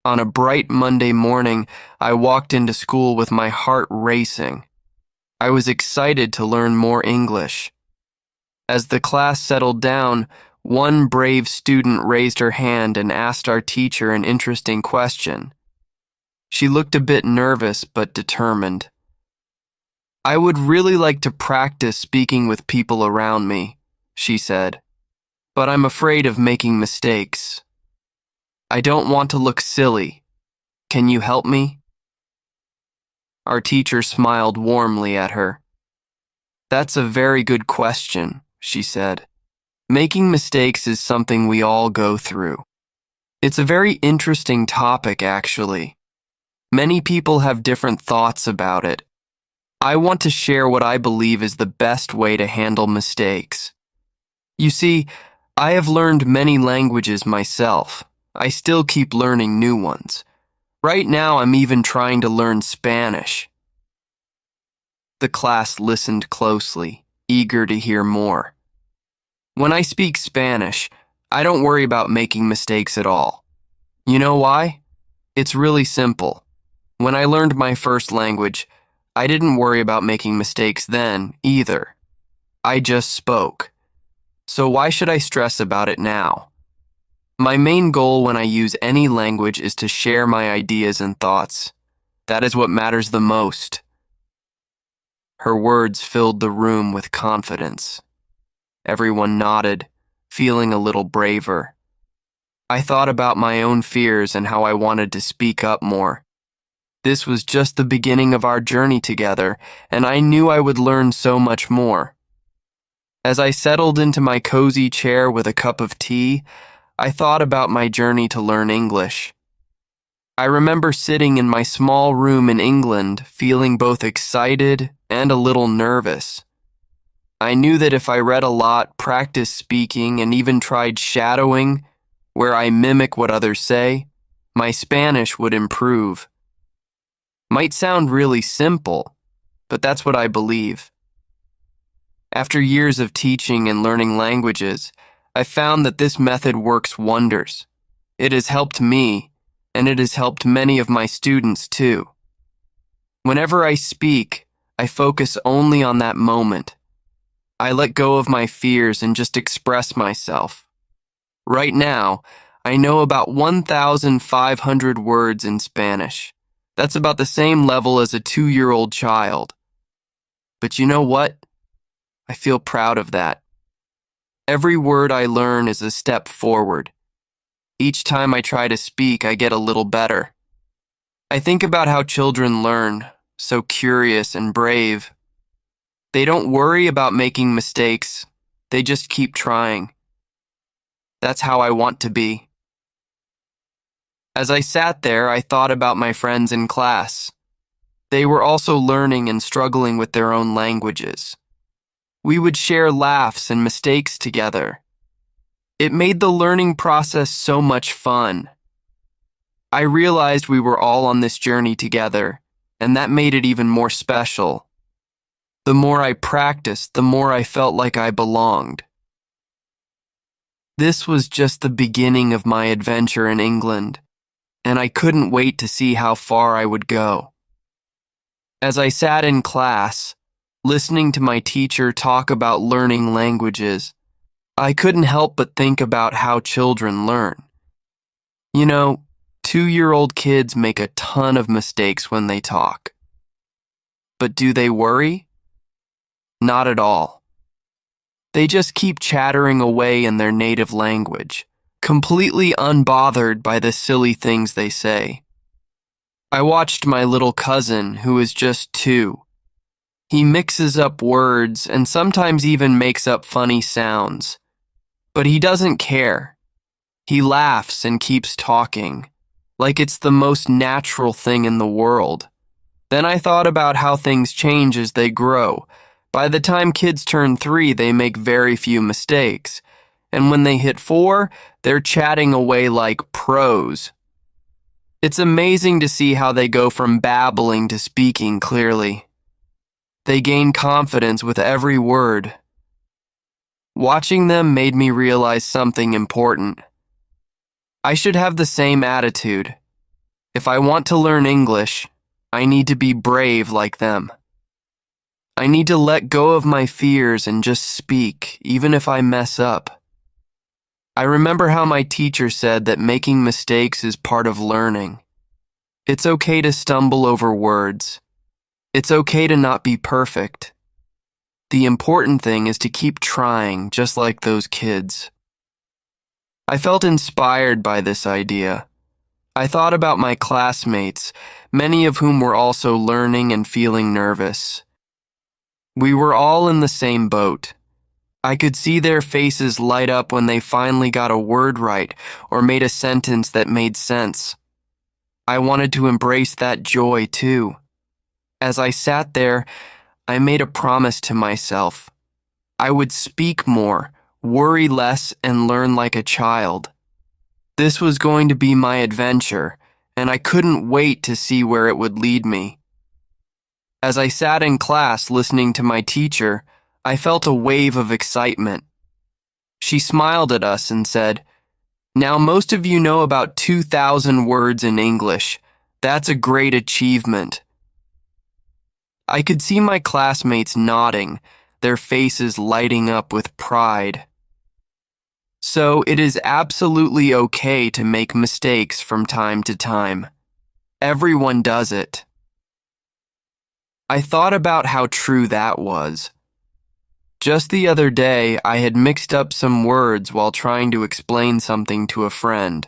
On a bright Monday morning, I walked into school with my heart racing. I was excited to learn more English. As the class settled down, one brave student raised her hand and asked our teacher an interesting question. She looked a bit nervous but determined. "I would really like to practice speaking with people around me," she said, "but I'm afraid of making mistakes. I don't want to look silly. Can you help me?" Our teacher smiled warmly at her. "That's a very good question," she said. "Making mistakes is something we all go through. It's a very interesting topic, actually. Many people have different thoughts about it. I want to share what I believe is the best way to handle mistakes. You see, I have learned many languages myself. I still keep learning new ones. Right now, I'm even trying to learn Spanish." The class listened closely, eager to hear more. When I speak Spanish, I don't worry about making mistakes at all. You know why? It's really simple. When I learned my first language, I didn't worry about making mistakes then either. I just spoke. So why should I stress about it now? My main goal when I use any language is to share my ideas and thoughts. That is what matters the most. Her words filled the room with confidence. Everyone nodded, feeling a little braver. I thought about my own fears and how I wanted to speak up more. This was just the beginning of our journey together, and I knew I would learn so much more. As I settled into my cozy chair with a cup of tea, I thought about my journey to learn English. I remember sitting in my small room in England, feeling both excited and a little nervous. I knew that if I read a lot, practiced speaking, and even tried shadowing, where I mimic what others say, my Spanish would improve. Might sound really simple, but that's what I believe. After years of teaching and learning languages, I found that this method works wonders. It has helped me, and it has helped many of my students too. Whenever I speak, I focus only on that moment. I let go of my fears and just express myself. Right now, I know about 1,500 words in Spanish. That's about the same level as a 2-year-old child. But you know what? I feel proud of that. Every word I learn is a step forward. Each time I try to speak, I get a little better. I think about how children learn, so curious and brave. They don't worry about making mistakes. They just keep trying. That's how I want to be. As I sat there, I thought about my friends in class. They were also learning and struggling with their own languages. We would share laughs and mistakes together. It made the learning process so much fun. I realized we were all on this journey together, and that made it even more special. The more I practiced, the more I felt like I belonged. This was just the beginning of my adventure in England, and I couldn't wait to see how far I would go. As I sat in class, listening to my teacher talk about learning languages, I couldn't help but think about how children learn. You know, 2-year-old kids make a ton of mistakes when they talk. But do they worry? Not at all. They just keep chattering away in their native language, completely unbothered by the silly things they say. I watched my little cousin, who is just 2. He mixes up words and sometimes even makes up funny sounds. But he doesn't care. He laughs and keeps talking, like it's the most natural thing in the world. Then I thought about how things change as they grow. By the time kids turn 3, they make very few mistakes. And when they hit 4, they're chatting away like pros. It's amazing to see how they go from babbling to speaking clearly. They gain confidence with every word. Watching them made me realize something important. I should have the same attitude. If I want to learn English, I need to be brave like them. I need to let go of my fears and just speak, even if I mess up. I remember how my teacher said that making mistakes is part of learning. It's okay to stumble over words. It's okay to not be perfect. The important thing is to keep trying, just like those kids. I felt inspired by this idea. I thought about my classmates, many of whom were also learning and feeling nervous. We were all in the same boat. I could see their faces light up when they finally got a word right or made a sentence that made sense. I wanted to embrace that joy too. As I sat there, I made a promise to myself. I would speak more, worry less, and learn like a child. This was going to be my adventure, and I couldn't wait to see where it would lead me. As I sat in class listening to my teacher, I felt a wave of excitement. She smiled at us and said, "Now most of you know about 2,000 words in English. That's a great achievement." I could see my classmates nodding, their faces lighting up with pride. So it is absolutely okay to make mistakes from time to time. Everyone does it. I thought about how true that was. Just the other day, I had mixed up some words while trying to explain something to a friend.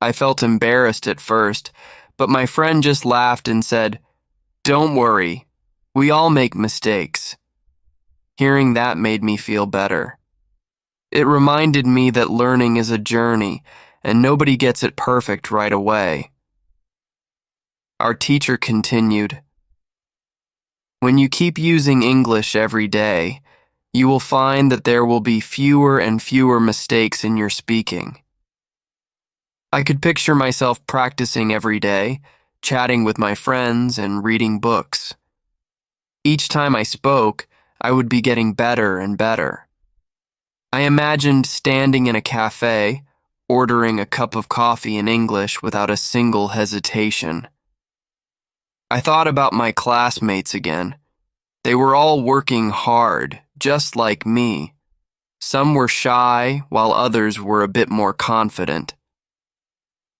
I felt embarrassed at first, but my friend just laughed and said, "Don't worry, we all make mistakes." Hearing that made me feel better. It reminded me that learning is a journey, and nobody gets it perfect right away. Our teacher continued, "When you keep using English every day, you will find that there will be fewer and fewer mistakes in your speaking." I could picture myself practicing every day, chatting with my friends and reading books. Each time I spoke, I would be getting better and better. I imagined standing in a cafe, ordering a cup of coffee in English without a single hesitation. I thought about my classmates again. They were all working hard, just like me. Some were shy, while others were a bit more confident.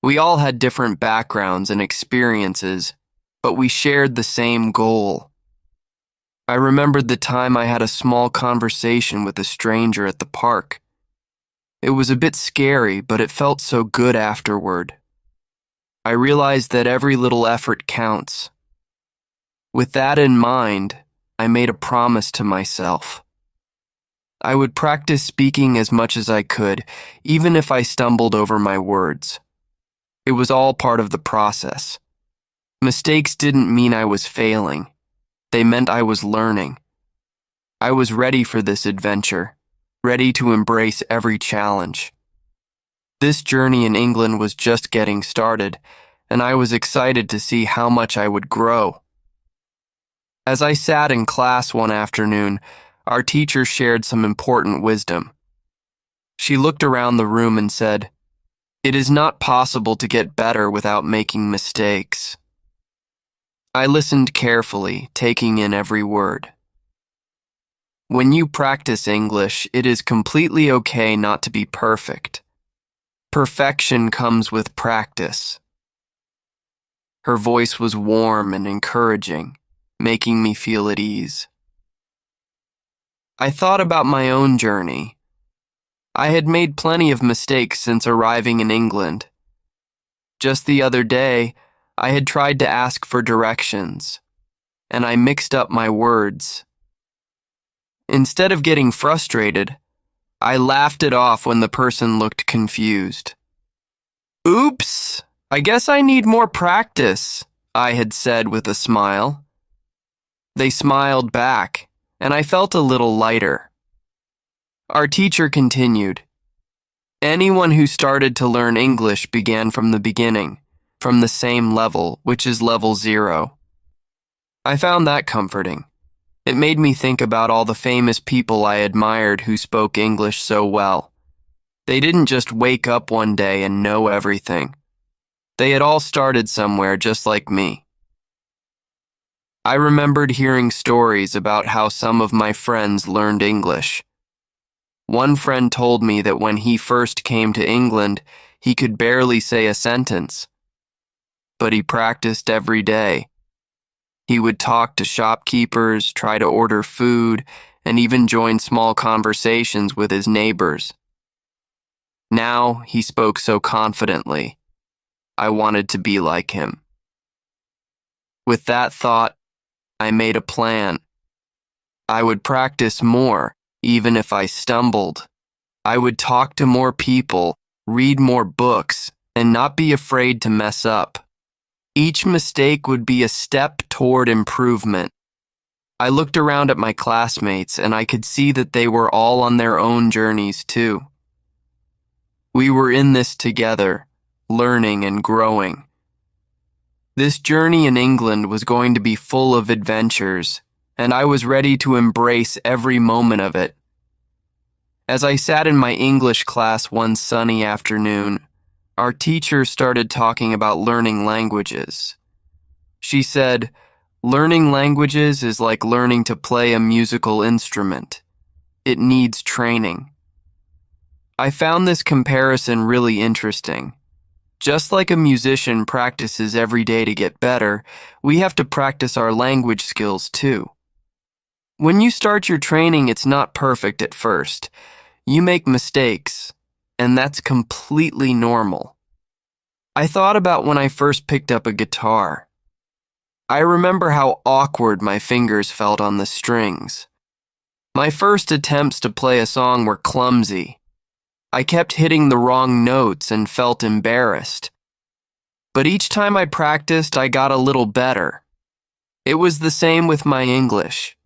We all had different backgrounds and experiences, but we shared the same goal. I remembered the time I had a small conversation with a stranger at the park. It was a bit scary, but it felt so good afterward. I realized that every little effort counts. With that in mind, I made a promise to myself. I would practice speaking as much as I could, even if I stumbled over my words. It was all part of the process. Mistakes didn't mean I was failing. They meant I was learning. I was ready for this adventure, ready to embrace every challenge. This journey in England was just getting started, and I was excited to see how much I would grow. As I sat in class one afternoon, our teacher shared some important wisdom. She looked around the room and said, "It is not possible to get better without making mistakes." I listened carefully, taking in every word. When you practice English, it is completely okay not to be perfect. Perfection comes with practice. Her voice was warm and encouraging, making me feel at ease. I thought about my own journey. I had made plenty of mistakes since arriving in England. Just the other day, I had tried to ask for directions, and I mixed up my words. Instead of getting frustrated, I laughed it off when the person looked confused. "Oops, I guess I need more practice," I had said with a smile. They smiled back, and I felt a little lighter. Our teacher continued, "Anyone who started to learn English began from the beginning, from the same level, which is level 0. I found that comforting. It made me think about all the famous people I admired who spoke English so well. They didn't just wake up one day and know everything. They had all started somewhere just like me. I remembered hearing stories about how some of my friends learned English. One friend told me that when he first came to England, he could barely say a sentence, but he practiced every day. He would talk to shopkeepers, try to order food, and even join small conversations with his neighbors. Now he spoke so confidently. I wanted to be like him. With that thought, I made a plan. I would practice more, even if I stumbled. I would talk to more people, read more books, and not be afraid to mess up. Each mistake would be a step toward improvement. I looked around at my classmates and I could see that they were all on their own journeys too. We were in this together, learning and growing. This journey in England was going to be full of adventures, and I was ready to embrace every moment of it. As I sat in my English class one sunny afternoon, our teacher started talking about learning languages. She said, "Learning languages is like learning to play a musical instrument. It needs training." I found this comparison really interesting. Just like a musician practices every day to get better, we have to practice our language skills too. When you start your training, it's not perfect at first. You make mistakes, and that's completely normal. I thought about when I first picked up a guitar. I remember how awkward my fingers felt on the strings. My first attempts to play a song were clumsy. I kept hitting the wrong notes and felt embarrassed. But each time I practiced, I got a little better. It was the same with my English.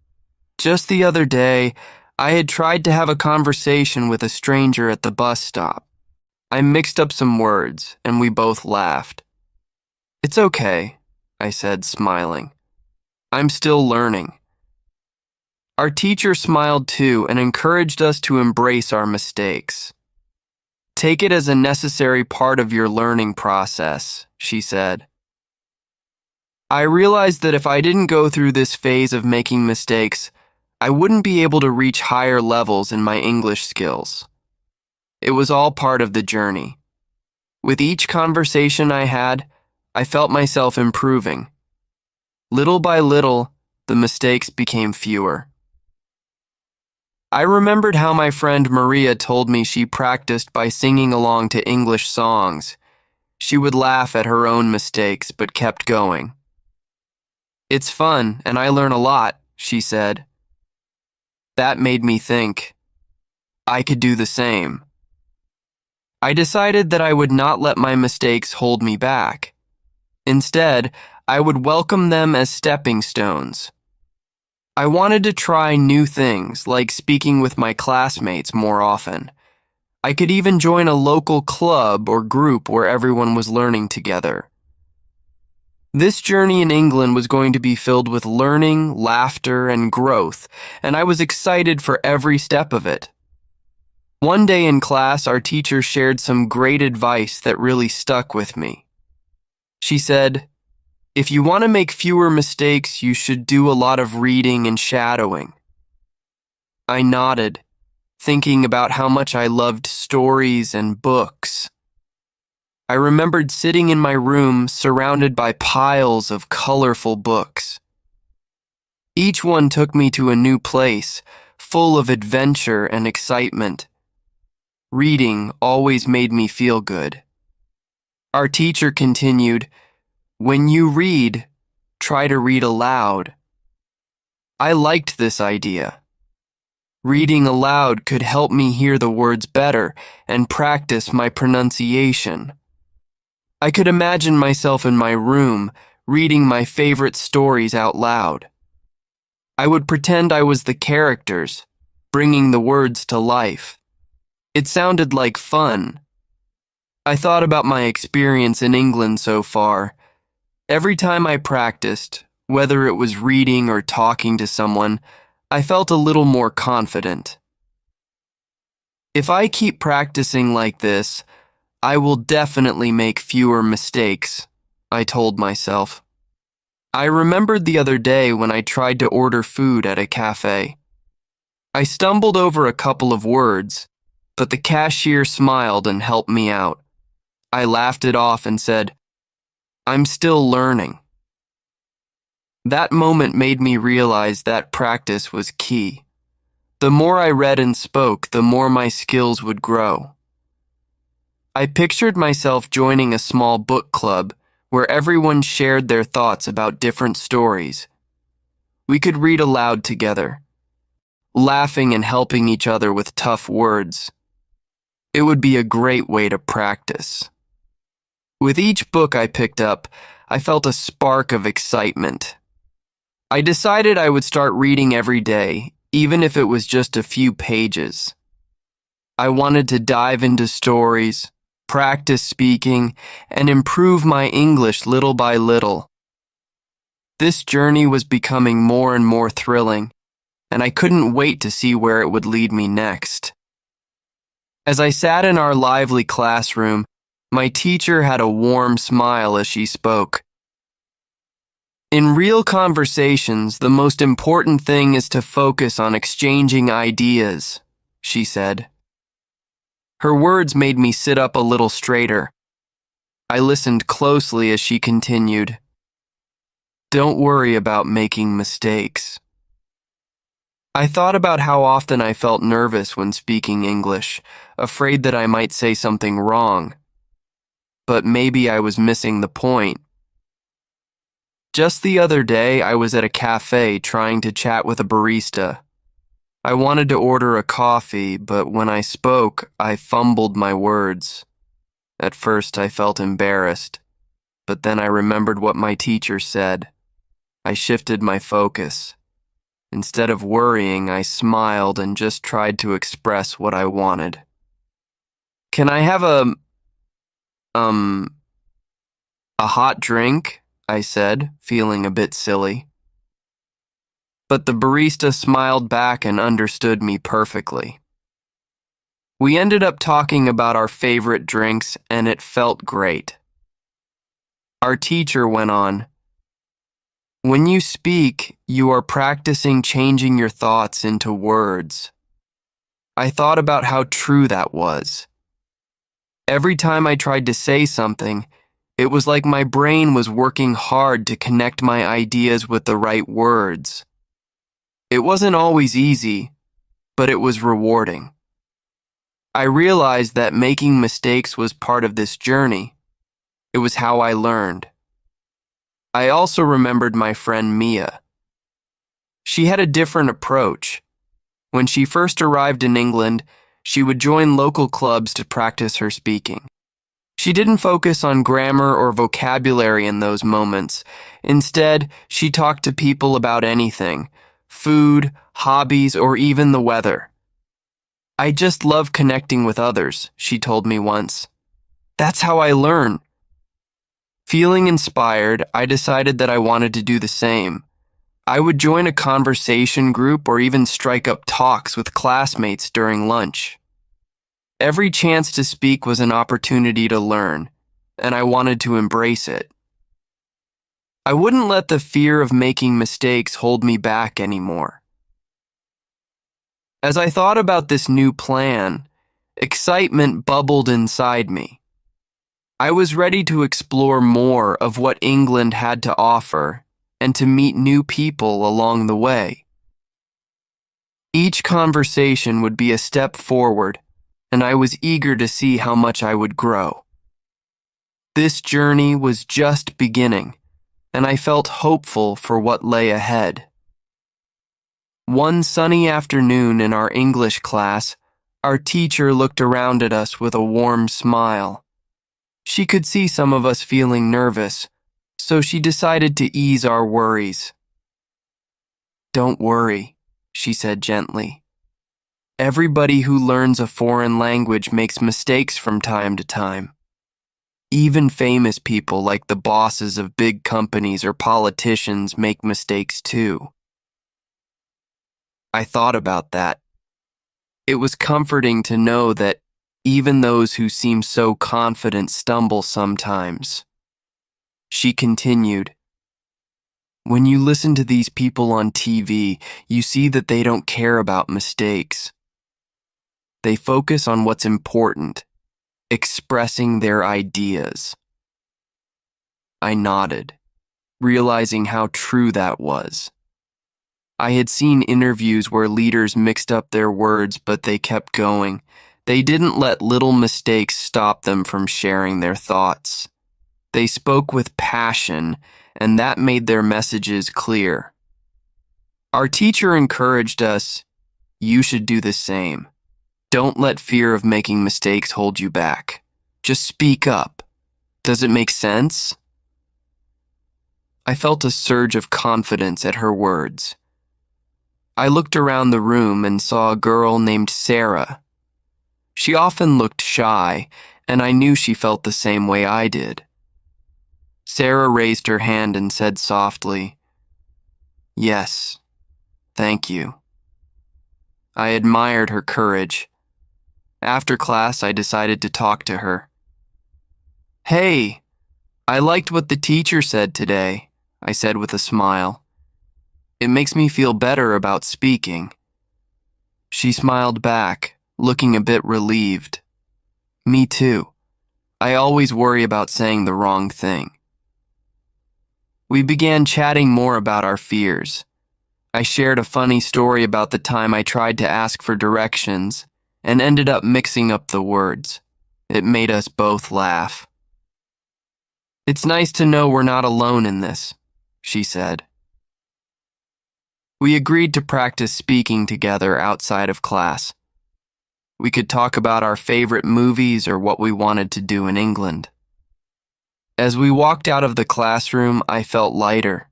Just the other day, I had tried to have a conversation with a stranger at the bus stop. I mixed up some words, and we both laughed. "It's okay," I said, smiling. "I'm still learning." Our teacher smiled too and encouraged us to embrace our mistakes. "Take it as a necessary part of your learning process," she said. I realized that if I didn't go through this phase of making mistakes, I wouldn't be able to reach higher levels in my English skills. It was all part of the journey. With each conversation I had, I felt myself improving. Little by little, the mistakes became fewer. I remembered how my friend Maria told me she practiced by singing along to English songs. She would laugh at her own mistakes but kept going. "It's fun, and I learn a lot," she said. That made me think I could do the same. I decided that I would not let my mistakes hold me back. Instead, I would welcome them as stepping stones. I wanted to try new things, like speaking with my classmates more often. I could even join a local club or group where everyone was learning together. This journey in England was going to be filled with learning, laughter, and growth, and I was excited for every step of it. One day in class, our teacher shared some great advice that really stuck with me. She said, "If you want to make fewer mistakes, you should do a lot of reading and shadowing." I nodded, thinking about how much I loved stories and books. I remembered sitting in my room surrounded by piles of colorful books. Each one took me to a new place, full of adventure and excitement. Reading always made me feel good. Our teacher continued, "When you read, try to read aloud." I liked this idea. Reading aloud could help me hear the words better and practice my pronunciation. I could imagine myself in my room, reading my favorite stories out loud. I would pretend I was the characters, bringing the words to life. It sounded like fun. I thought about my experience in England so far. Every time I practiced, whether it was reading or talking to someone, I felt a little more confident. If I keep practicing like this, I will definitely make fewer mistakes, I told myself. I remembered the other day when I tried to order food at a cafe. I stumbled over a couple of words, but the cashier smiled and helped me out. I laughed it off and said, "I'm still learning." That moment made me realize that practice was key. The more I read and spoke, the more my skills would grow. I pictured myself joining a small book club where everyone shared their thoughts about different stories. We could read aloud together, laughing and helping each other with tough words. It would be a great way to practice. With each book I picked up, I felt a spark of excitement. I decided I would start reading every day, even if it was just a few pages. I wanted to dive into stories, practice speaking, and improve my English little by little. This journey was becoming more and more thrilling, and I couldn't wait to see where it would lead me next. As I sat in our lively classroom, my teacher had a warm smile as she spoke. In real conversations, the most important thing is to focus on exchanging ideas, she said. Her words made me sit up a little straighter. I listened closely as she continued. Don't worry about making mistakes. I thought about how often I felt nervous when speaking English, afraid that I might say something wrong. But maybe I was missing the point. Just the other day, I was at a cafe trying to chat with a barista. I wanted to order a coffee, but when I spoke, I fumbled my words. At first, I felt embarrassed, but then I remembered what my teacher said. I shifted my focus. Instead of worrying, I smiled and just tried to express what I wanted. Can I have a hot drink? I said, feeling a bit silly. But the barista smiled back and understood me perfectly. We ended up talking about our favorite drinks, and it felt great. Our teacher went on, "When you speak, you are practicing changing your thoughts into words." I thought about how true that was. Every time I tried to say something, it was like my brain was working hard to connect my ideas with the right words. It wasn't always easy, but it was rewarding. I realized that making mistakes was part of this journey. It was how I learned. I also remembered my friend Mia. She had a different approach. When she first arrived in England, she would join local clubs to practice her speaking. She didn't focus on grammar or vocabulary in those moments. Instead, she talked to people about anything: food, hobbies, or even the weather. "I just love connecting with others," she told me once. "That's how I learn." Feeling inspired, I decided that I wanted to do the same. I would join a conversation group or even strike up talks with classmates during lunch. Every chance to speak was an opportunity to learn, and I wanted to embrace it. I wouldn't let the fear of making mistakes hold me back anymore. As I thought about this new plan, excitement bubbled inside me. I was ready to explore more of what England had to offer and to meet new people along the way. Each conversation would be a step forward, and I was eager to see how much I would grow. This journey was just beginning, and I felt hopeful for what lay ahead. One sunny afternoon in our English class, our teacher looked around at us with a warm smile. She could see some of us feeling nervous, so she decided to ease our worries. "Don't worry," she said gently. "Everybody who learns a foreign language makes mistakes from time to time. Even famous people like the bosses of big companies or politicians make mistakes too." I thought about that. It was comforting to know that Even those who seem so confident stumble sometimes. She continued, "When you listen to these people on TV, you see that they don't care about mistakes. They focus on what's important, expressing their ideas." I nodded, realizing how true that was. I had seen interviews where leaders mixed up their words, but they kept going. They didn't let little mistakes stop them from sharing their thoughts. They spoke with passion, and that made their messages clear. Our teacher encouraged us, "You should do the same. Don't let fear of making mistakes hold you back. Just speak up." Does it make sense? I felt a surge of confidence at her words. I looked around the room and saw a girl named Sarah. She often looked shy, and I knew she felt the same way I did. Sarah raised her hand and said softly, "Yes, thank you." I admired her courage. After class, I decided to talk to her. "Hey, I liked what the teacher said today," I said with a smile. "It makes me feel better about speaking." She smiled back, looking a bit relieved. "Me too. I always worry about saying the wrong thing." We began chatting more about our fears. I shared a funny story about the time I tried to ask for directions and ended up mixing up the words. It made us both laugh. "It's nice to know we're not alone in this," she said. We agreed to practice speaking together outside of class. We could talk about our favorite movies or what we wanted to do in England. As we walked out of the classroom, I felt lighter.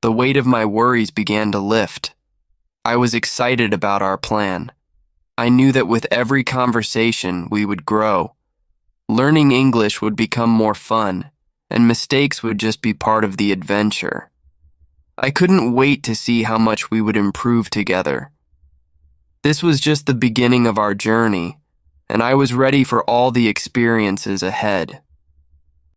The weight of my worries began to lift. I was excited about our plan. I knew that with every conversation, we would grow. Learning English would become more fun, and mistakes would just be part of the adventure. I couldn't wait to see how much we would improve together. This was just the beginning of our journey, and I was ready for all the experiences ahead.